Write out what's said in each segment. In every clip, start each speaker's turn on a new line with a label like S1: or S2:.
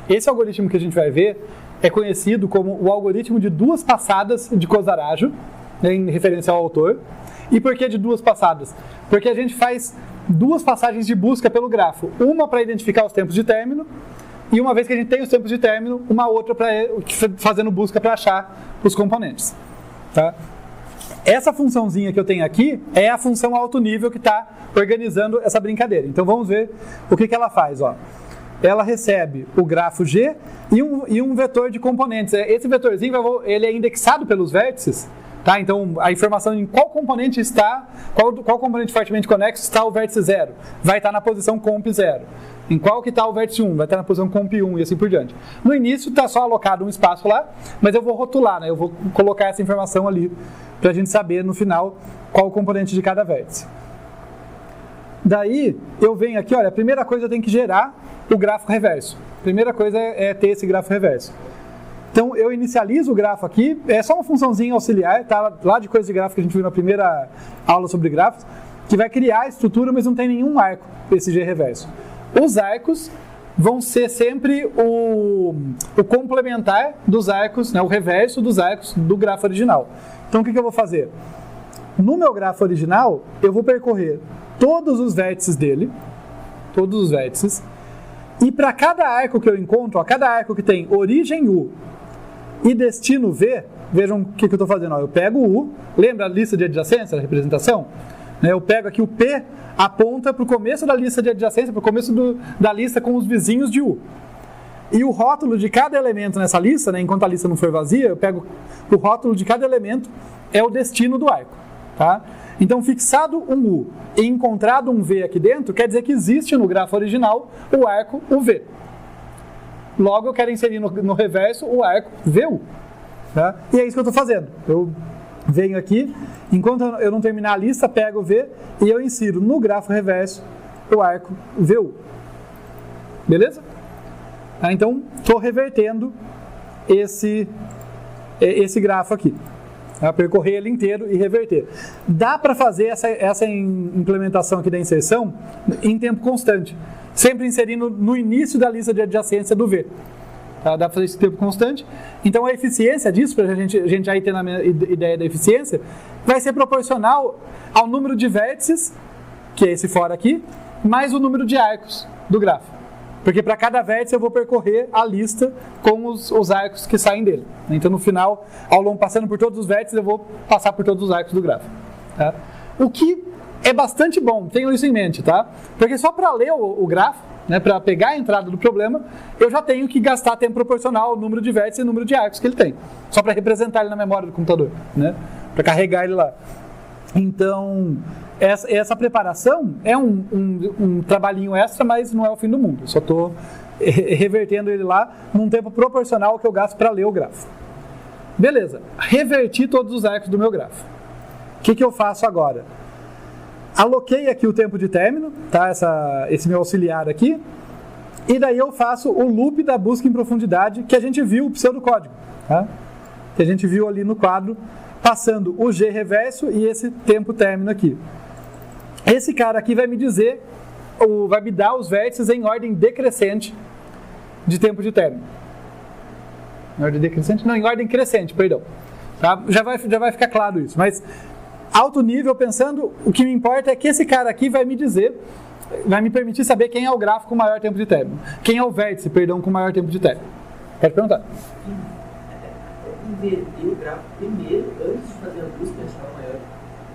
S1: Esse algoritmo que a gente vai ver é conhecido como o algoritmo de duas passadas de Kozarajo, né, em referência ao autor. E por que de duas passadas? Porque a gente faz duas passagens de busca pelo grafo. Uma para identificar os tempos de término, e uma vez que a gente tem os tempos de término, uma outra fazendo busca para achar os componentes. Tá? Essa funçãozinha que eu tenho aqui é a função alto nível que está organizando essa brincadeira. Então vamos ver o que ela faz. Ó. Ela recebe o grafo G e um vetor de componentes. Esse vetorzinho ele é indexado pelos vértices. Tá? Então, a informação em qual componente está, qual componente fortemente conexo está o vértice 0, vai estar na posição comp 0. Em qual que está o vértice 1, vai estar na posição comp 1 e assim por diante. No início está só alocado um espaço lá, mas eu vou rotular, né? Eu vou colocar essa informação ali para a gente saber no final qual o componente de cada vértice. Daí, eu venho aqui, olha, a primeira coisa eu tenho que gerar o gráfico reverso. A primeira coisa é ter esse gráfico reverso. Então, eu inicializo o grafo aqui, é só uma funçãozinha auxiliar, tá? Lá de coisa de gráfico que a gente viu na primeira aula sobre grafos, que vai criar a estrutura, mas não tem nenhum arco, esse G reverso. Os arcos vão ser sempre o complementar dos arcos, né? O reverso dos arcos do grafo original. Então, o que eu vou fazer? No meu grafo original, eu vou percorrer todos os vértices dele, todos os vértices, e para cada arco que eu encontro, ó, cada arco que tem origem U e destino V, vejam o que eu estou fazendo. Ó, eu pego o U, lembra a lista de adjacência, a representação? Eu pego aqui o P, aponta para o começo da lista de adjacência, para o começo da lista com os vizinhos de U. E o rótulo de cada elemento nessa lista, né, enquanto a lista não for vazia, eu pego o rótulo de cada elemento, é o destino do arco. Tá? Então, fixado um U e encontrado um V aqui dentro, quer dizer que existe no grafo original o arco UV. Logo, eu quero inserir no reverso o arco VU. Tá? E é isso que eu estou fazendo. Eu venho aqui, enquanto eu não terminar a lista, pego o V e eu insiro no grafo reverso o arco VU. Beleza? Tá? Então, estou revertendo esse grafo aqui. Percorrer ele inteiro e reverter. Dá para fazer essa implementação aqui da inserção em tempo constante, sempre inserindo no início da lista de adjacência do V. Tá? Dá para fazer isso em tempo constante. Então a eficiência disso, para a gente já ir tendo a ideia da eficiência, vai ser proporcional ao número de vértices, que é esse fora aqui, mais o número de arcos do grafo. Porque para cada vértice eu vou percorrer a lista com os arcos que saem dele. Então no final, ao longo passando por todos os vértices, eu vou passar por todos os arcos do grafo. Tá? O que é bastante bom, tenham isso em mente, tá? Porque só para ler o grafo, né, para pegar a entrada do problema, eu já tenho que gastar tempo proporcional ao número de vértices e ao número de arcos que ele tem. Só para representar ele na memória do computador, né? Para carregar ele lá. Então, essa preparação é um trabalhinho extra, mas não é o fim do mundo. Eu só estou revertendo ele lá num tempo proporcional ao que eu gasto para ler o grafo. Beleza, reverti todos os arcos do meu grafo. O que eu faço agora? Aloquei aqui o tempo de término, tá? Esse meu auxiliar aqui, e daí eu faço o loop da busca em profundidade que a gente viu, o pseudocódigo, tá? Que a gente viu ali no quadro, passando o G reverso e esse tempo término aqui. Esse cara aqui vai me dizer, vai me dar os vértices em ordem decrescente de tempo de término. Em ordem decrescente? Não, em ordem crescente, perdão. Tá? Já vai ficar claro isso, mas alto nível, pensando, o que me importa é que esse cara aqui vai me dizer, vai me permitir saber quem é o grafo com maior tempo de término. Quem é o vértice, perdão, com maior tempo de término. Pode perguntar.
S2: Inverter o grafo primeiro, antes de fazer a busca, achar o maior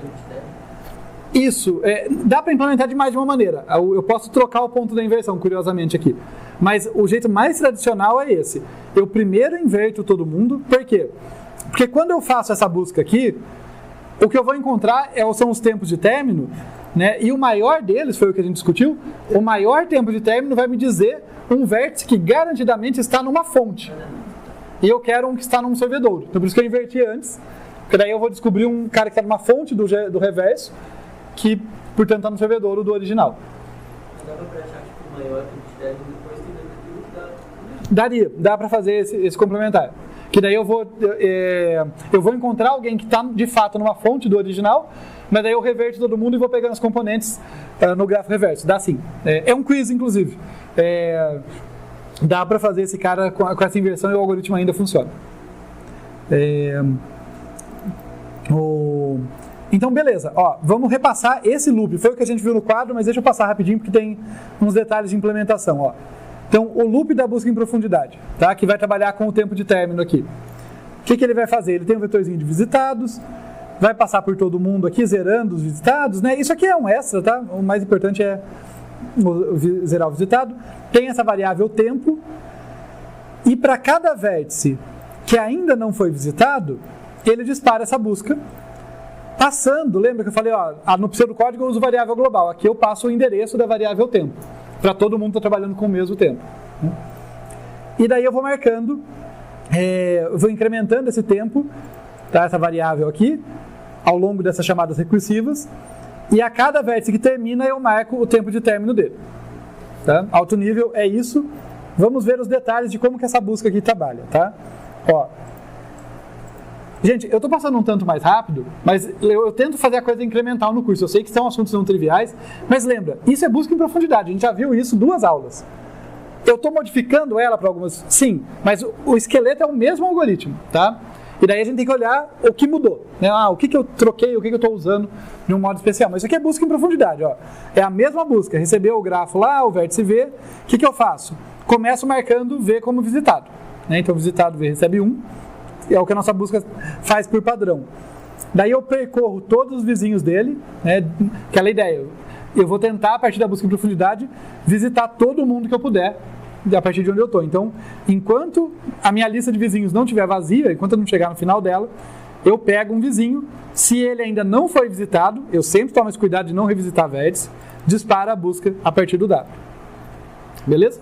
S2: tempo de término.
S1: Isso, dá para implementar de mais de uma maneira. Eu posso trocar o ponto da inversão, curiosamente, aqui. Mas o jeito mais tradicional é esse. Eu primeiro inverto todo mundo, por quê? Porque quando eu faço essa busca aqui, o que eu vou encontrar são os tempos de término, né? E o maior deles, foi o que a gente discutiu, o maior tempo de término vai me dizer um vértice que garantidamente está numa fonte. E eu quero um que está num servidor. Então por isso que eu inverti antes, porque daí eu vou descobrir um cara que está numa fonte do reverso, que, portanto, está no servidor do original.
S2: Dá para achar que o maior tempo de término depois tem aquilo que
S1: dá para fazer esse complementar. Que daí eu vou encontrar alguém que está, de fato, numa fonte do original, mas daí eu reverto todo mundo e vou pegando os componentes no grafo reverso. Dá sim. É um quiz, inclusive. dá para fazer esse cara com essa inversão e o algoritmo ainda funciona. Então, beleza. Ó, vamos repassar esse loop. Foi o que a gente viu no quadro, mas deixa eu passar rapidinho porque tem uns detalhes de implementação. Ó. Então, o loop da busca em profundidade, tá? Que vai trabalhar com o tempo de término aqui. O que ele vai fazer? Ele tem um vetorzinho de visitados, vai passar por todo mundo aqui, zerando os visitados, né? Isso aqui é um extra, tá? O mais importante é zerar o visitado. Tem essa variável tempo. E para cada vértice que ainda não foi visitado, ele dispara essa busca. Passando, lembra que eu falei, ó, no pseudocódigo eu uso variável global. Aqui eu passo o endereço da variável tempo. Para todo mundo estar trabalhando com o mesmo tempo. E daí eu vou marcando, eu vou incrementando esse tempo, tá, essa variável aqui, ao longo dessas chamadas recursivas, e a cada vértice que termina eu marco o tempo de término dele. Tá? Alto nível é isso. Vamos ver os detalhes de como que essa busca aqui trabalha. Tá? Ó. Gente, eu estou passando um tanto mais rápido, mas eu tento fazer a coisa incremental no curso. Eu sei que são assuntos não triviais, mas lembra, isso é busca em profundidade. A gente já viu isso 2 aulas. Eu estou modificando ela para algumas... Sim, mas o esqueleto é o mesmo algoritmo, tá? E daí a gente tem que olhar o que mudou, né? O que eu troquei, o que eu estou usando de um modo especial. Mas isso aqui é busca em profundidade, ó. É a mesma busca. Recebeu o grafo lá, o vértice V. O que eu faço? Começo marcando V como visitado, né? Então, visitado V recebe 1. É o que a nossa busca faz por padrão. Daí eu percorro todos os vizinhos dele, né? Aquela ideia. Eu vou tentar, a partir da busca em profundidade, visitar todo mundo que eu puder, a partir de onde eu estou. Então, enquanto a minha lista de vizinhos não estiver vazia, enquanto eu não chegar no final dela, eu pego um vizinho, se ele ainda não foi visitado, eu sempre tomo esse cuidado de não revisitar vértice, dispara a busca a partir do dado. Beleza?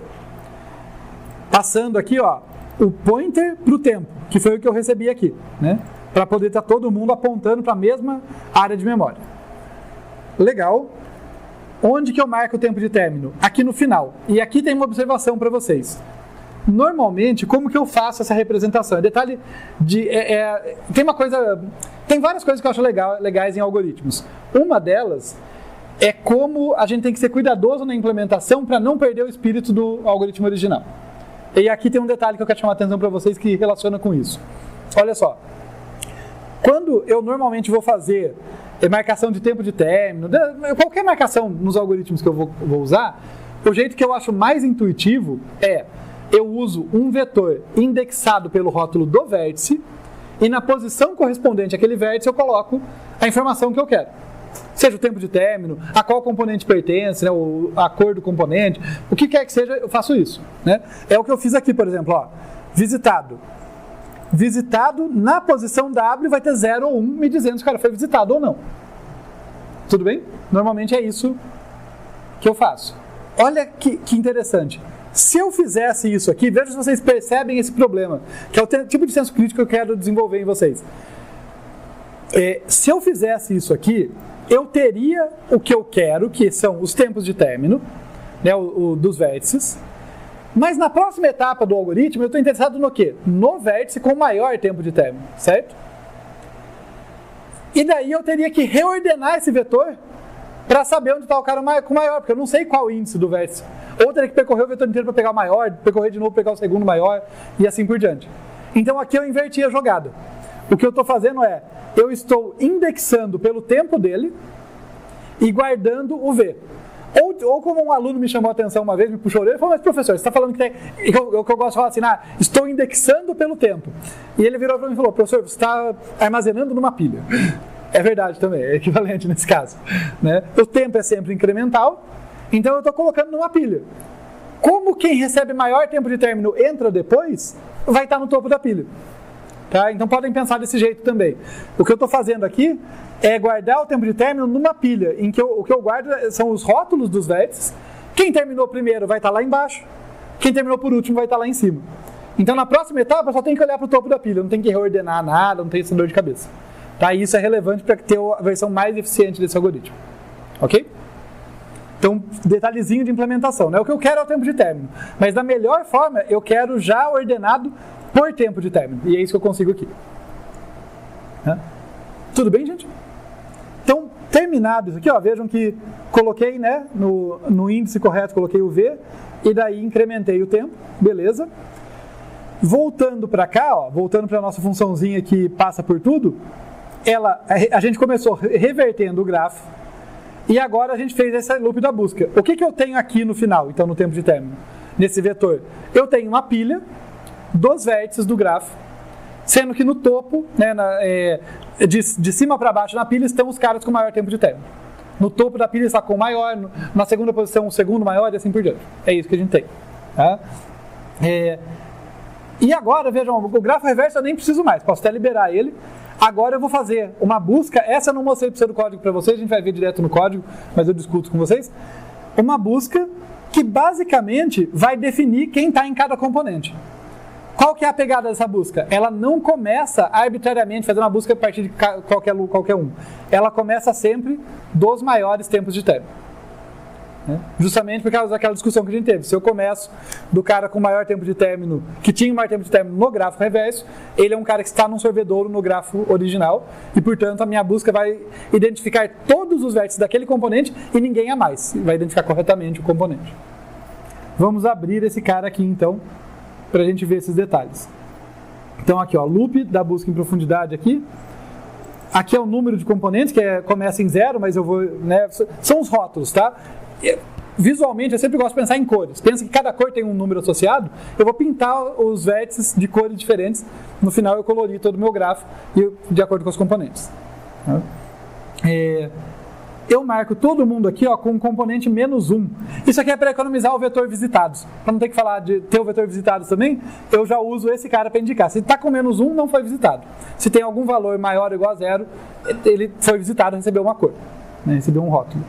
S1: Passando aqui, ó, o pointer para o tempo, que foi o que eu recebi aqui, né? Para poder estar todo mundo apontando para a mesma área de memória. Legal. Onde que eu marco o tempo de término? Aqui no final. E aqui tem uma observação para vocês. Normalmente, como que eu faço essa representação? Detalhe de... Tem várias coisas que eu acho legais em algoritmos. Uma delas é como a gente tem que ser cuidadoso na implementação para não perder o espírito do algoritmo original. E aqui tem um detalhe que eu quero chamar a atenção para vocês que relaciona com isso. Olha só. Quando eu normalmente vou fazer marcação de tempo de término, qualquer marcação nos algoritmos que eu vou usar, o jeito que eu acho mais intuitivo é, eu uso um vetor indexado pelo rótulo do vértice e na posição correspondente àquele vértice eu coloco a informação que eu quero. Seja o tempo de término, a qual componente pertence, né, a cor do componente, o que quer que seja, eu faço isso. Né? É o que eu fiz aqui, por exemplo, ó, visitado. Visitado na posição W vai ter 0 ou 1 me dizendo se o cara foi visitado ou não. Tudo bem? Normalmente é isso que eu faço. Olha que interessante. Se eu fizesse isso aqui, veja se vocês percebem esse problema, que é o tipo de senso crítico que eu quero desenvolver em vocês. Se eu fizesse isso aqui, eu teria o que eu quero, que são os tempos de término, né, dos vértices. Mas na próxima etapa do algoritmo, eu estou interessado no quê? No vértice com maior tempo de término, certo? E daí eu teria que reordenar esse vetor para saber onde está o cara com maior, porque eu não sei qual o índice do vértice. Ou eu teria que percorrer o vetor inteiro para pegar o maior, percorrer de novo para pegar o segundo maior, e assim por diante. Então aqui eu inverti a jogada. O que eu estou fazendo é, eu estou indexando pelo tempo dele e guardando o V. Ou como um aluno me chamou a atenção uma vez, me puxou a orelha e falou, mas professor, você está falando que tem... O que eu gosto de falar assim, estou indexando pelo tempo. E ele virou para mim e falou, professor, você está armazenando numa pilha. É verdade também, é equivalente nesse caso. Né? O tempo é sempre incremental, então eu estou colocando numa pilha. Como quem recebe maior tempo de término entra depois, vai estar no topo da pilha. Tá? Então podem pensar desse jeito também. O que eu estou fazendo aqui é guardar o tempo de término numa pilha, em que o que eu guardo são os rótulos dos vértices. Quem terminou primeiro vai estar lá embaixo, quem terminou por último vai estar lá em cima. Então na próxima etapa eu só tenho que olhar para o topo da pilha, não tem que reordenar nada, não tem essa dor de cabeça. Tá? E isso é relevante para ter a versão mais eficiente desse algoritmo. Ok? Então, detalhezinho de implementação. Né? O que eu quero é o tempo de término, mas da melhor forma eu quero já ordenado por tempo de término. E é isso que eu consigo aqui. Tudo bem, gente? Então, Terminado isso aqui, ó, vejam que coloquei, né, no índice correto, coloquei o V, e daí incrementei o tempo, beleza? Voltando para cá, ó, voltando para a nossa funçãozinha que passa por tudo, a gente começou revertendo o grafo, e agora a gente fez esse loop da busca. O que eu tenho aqui no final, então, no tempo de término? Nesse vetor? Eu tenho uma pilha dos vértices do grafo, sendo que no topo, né, de cima para baixo na pilha, estão os caras com maior tempo de término. No topo da pilha está com o maior, na segunda posição o segundo maior e assim por diante. É isso que a gente tem. Tá? E agora, vejam, o grafo reverso eu nem preciso mais, posso até liberar ele. Agora eu vou fazer uma busca, essa eu não mostrei para o código para vocês, a gente vai ver direto no código, mas eu discuto com vocês. Uma busca que basicamente vai definir quem está em cada componente. Qual que é a pegada dessa busca? Ela não começa arbitrariamente fazendo uma busca a partir de qualquer um. Ela começa sempre dos maiores tempos de término. Justamente por causa daquela discussão que a gente teve. Se eu começo do cara com maior tempo de término, que tinha maior tempo de término no grafo reverso, ele é um cara que está num sorvedouro no grafo original, e portanto a minha busca vai identificar todos os vértices daquele componente e ninguém a mais. Vai identificar corretamente o componente. Vamos abrir esse cara aqui então, para a gente ver esses detalhes. Então aqui, ó, loop da busca em profundidade aqui. Aqui é o número de componentes, que começa em 0, mas eu vou, né, são os rótulos, tá? Visualmente, eu sempre gosto de pensar em cores. Pensa que cada cor tem um número associado. Eu vou pintar os vértices de cores diferentes. No final, eu colori todo o meu grafo de acordo com os componentes. Eu marco todo mundo aqui, ó, com um componente -1. Isso aqui é para economizar o vetor visitados. Para não ter que falar de ter o vetor visitados também, eu já uso esse cara para indicar. Se está com -1, não foi visitado. Se tem algum valor maior ou igual a 0, ele foi visitado, recebeu uma cor, né, recebeu um rótulo.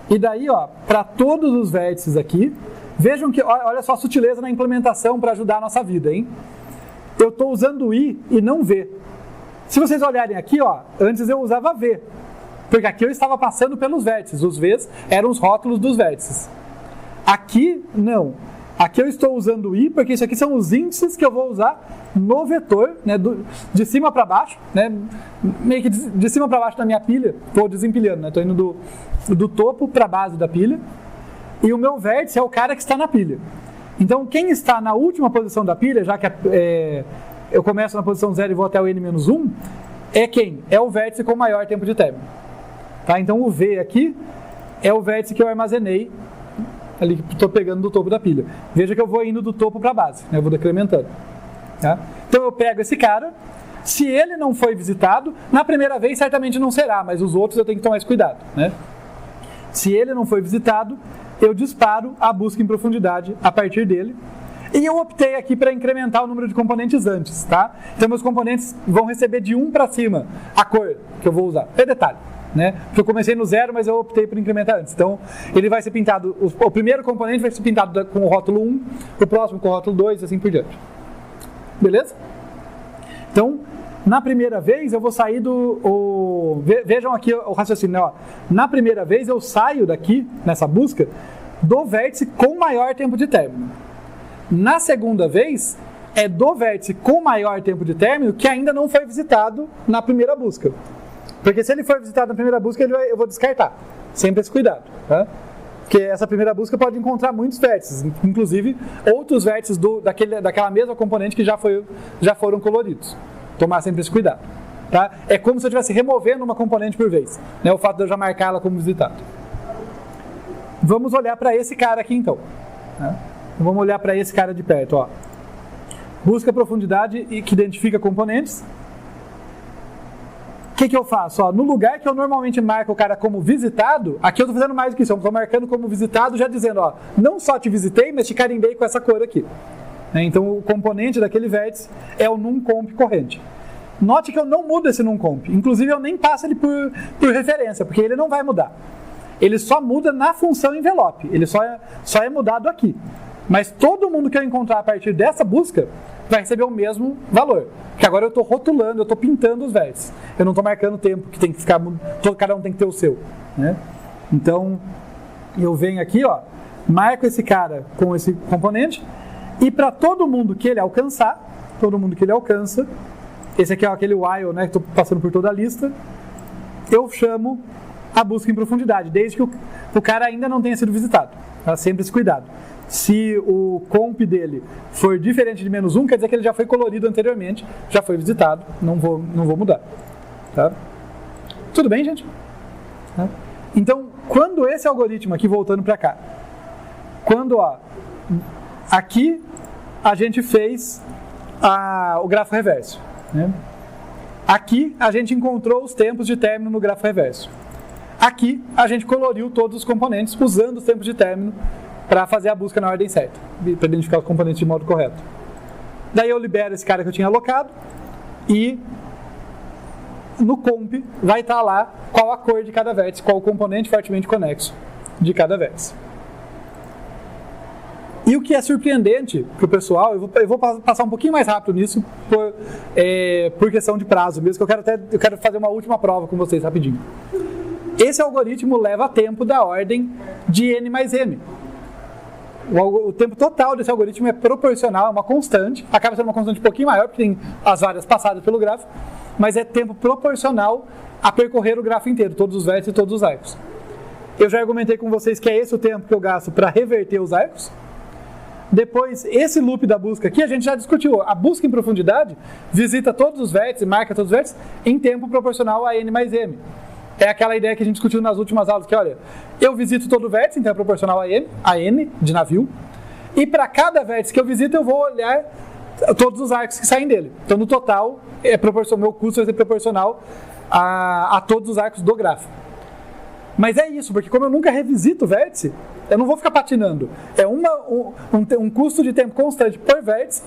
S1: E daí, ó, para todos os vértices aqui, vejam que, olha só a sutileza na implementação para ajudar a nossa vida, hein? Eu estou usando o I e não V. Se vocês olharem aqui, ó, antes eu usava V, porque aqui eu estava passando pelos vértices, os Vs eram os rótulos dos vértices. Aqui, não. Aqui eu estou usando o I, porque isso aqui são os índices que eu vou usar no vetor, né, de cima para baixo, né, meio que de cima para baixo da minha pilha, estou desempilhando, né, estou indo do topo para a base da pilha, e o meu vértice é o cara que está na pilha. Então, quem está na última posição da pilha, já que eu começo na posição 0 e vou até o n-1, é quem? É o vértice com maior tempo de término. Tá? Então, o V aqui é o vértice que eu armazenei, ali que estou pegando do topo da pilha. Veja que eu vou indo do topo para a base, né? Eu vou decrementando. Tá? Então eu pego esse cara, se ele não foi visitado, na primeira vez certamente não será, mas os outros eu tenho que tomar esse cuidado, né? Se ele não foi visitado, eu disparo a busca em profundidade a partir dele, e eu optei aqui para incrementar o número de componentes antes, tá? Então meus componentes vão receber de 1 para cima a cor que eu vou usar. É detalhe, né? Porque eu comecei no 0, mas eu optei por incrementar antes. Então ele vai ser pintado, o primeiro componente vai ser pintado com o rótulo 1, o próximo com o rótulo 2 e assim por diante. Beleza? Então, na primeira vez eu vou sair vejam aqui o raciocínio, né? Ó, na primeira vez eu saio daqui, nessa busca, do vértice com maior tempo de término. Na segunda vez, é do vértice com maior tempo de término que ainda não foi visitado na primeira busca. Porque se ele for visitado na primeira busca, eu vou descartar. Sempre esse cuidado, tá? Porque essa primeira busca pode encontrar muitos vértices, inclusive outros vértices daquela mesma componente que já foram coloridos. Tomar sempre esse cuidado. Tá? É como se eu estivesse removendo uma componente por vez, né? O fato de eu já marcar ela como visitado. Vamos olhar para esse cara aqui então. Tá? Vamos olhar para esse cara de perto. Ó. Busca profundidade e que identifica componentes. O que eu faço? Ó, no lugar que eu normalmente marco o cara como visitado, aqui eu estou fazendo mais do que isso. Eu estou marcando como visitado, já dizendo, ó, não só te visitei, mas te carimbei com essa cor aqui. Então o componente daquele vértice é o numComp corrente. Note que eu não mudo esse numComp. Inclusive eu nem passo ele por referência, porque ele não vai mudar. Ele só muda na função envelope. Ele só é mudado aqui. Mas todo mundo que eu encontrar a partir dessa busca vai receber o mesmo valor. Porque agora eu estou rotulando, eu estou pintando os vértices. Eu não estou marcando o tempo que tem que ficar, cada um tem que ter o seu. Né? Então, eu venho aqui, ó, marco esse cara com esse componente, e para todo mundo que ele alcançar, esse aqui é aquele while, né, que estou passando por toda a lista, eu chamo a busca em profundidade, desde que o cara ainda não tenha sido visitado. Tá? Sempre esse cuidado. Se o comp dele for diferente de -1, quer dizer que ele já foi colorido anteriormente, já foi visitado, não vou mudar. Tá? Tudo bem, gente? Tá? Então, quando esse algoritmo aqui, voltando para cá, quando aqui a gente fez o grafo reverso, né? Aqui a gente encontrou os tempos de término no grafo reverso. Aqui a gente coloriu todos os componentes usando os tempos de término para fazer a busca na ordem certa, para identificar os componentes de modo correto. Daí eu libero esse cara que eu tinha alocado e no comp vai estar lá qual a cor de cada vértice, qual o componente fortemente conexo de cada vértice. E o que é surpreendente para o pessoal, eu vou passar um pouquinho mais rápido nisso por questão de prazo mesmo, que eu quero fazer uma última prova com vocês rapidinho. Esse algoritmo leva tempo da ordem de n mais m. O tempo total desse algoritmo é proporcional, é uma constante, acaba sendo uma constante um pouquinho maior, porque tem as várias passadas pelo grafo, mas é tempo proporcional a percorrer o grafo inteiro, todos os vértices e todos os arcos. Eu já argumentei com vocês que é esse o tempo que eu gasto para reverter os arcos. Depois, esse loop da busca aqui, a gente já discutiu. A busca em profundidade visita todos os vértices, marca todos os vértices, em tempo proporcional a n mais m. É aquela ideia que a gente discutiu nas últimas aulas, que olha, eu visito todo o vértice, então é proporcional a n de navio, e para cada vértice que eu visito, eu vou olhar todos os arcos que saem dele. Então, no total, meu custo vai ser proporcional a todos os arcos do grafo. Mas é isso, porque como eu nunca revisito o vértice, eu não vou ficar patinando. É um custo de tempo constante por vértice,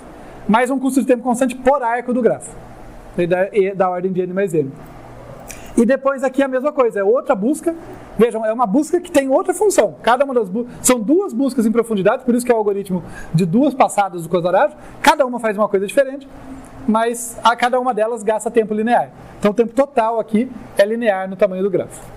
S1: mais um custo de tempo constante por arco do grafo. Da ordem de n mais m. E depois aqui a mesma coisa, é outra busca. Vejam, é uma busca que tem outra função. Cada uma das são duas buscas em profundidade, por isso que é o algoritmo de duas passadas do quadrado. Cada uma faz uma coisa diferente, mas cada uma delas gasta tempo linear. Então o tempo total aqui é linear no tamanho do grafo.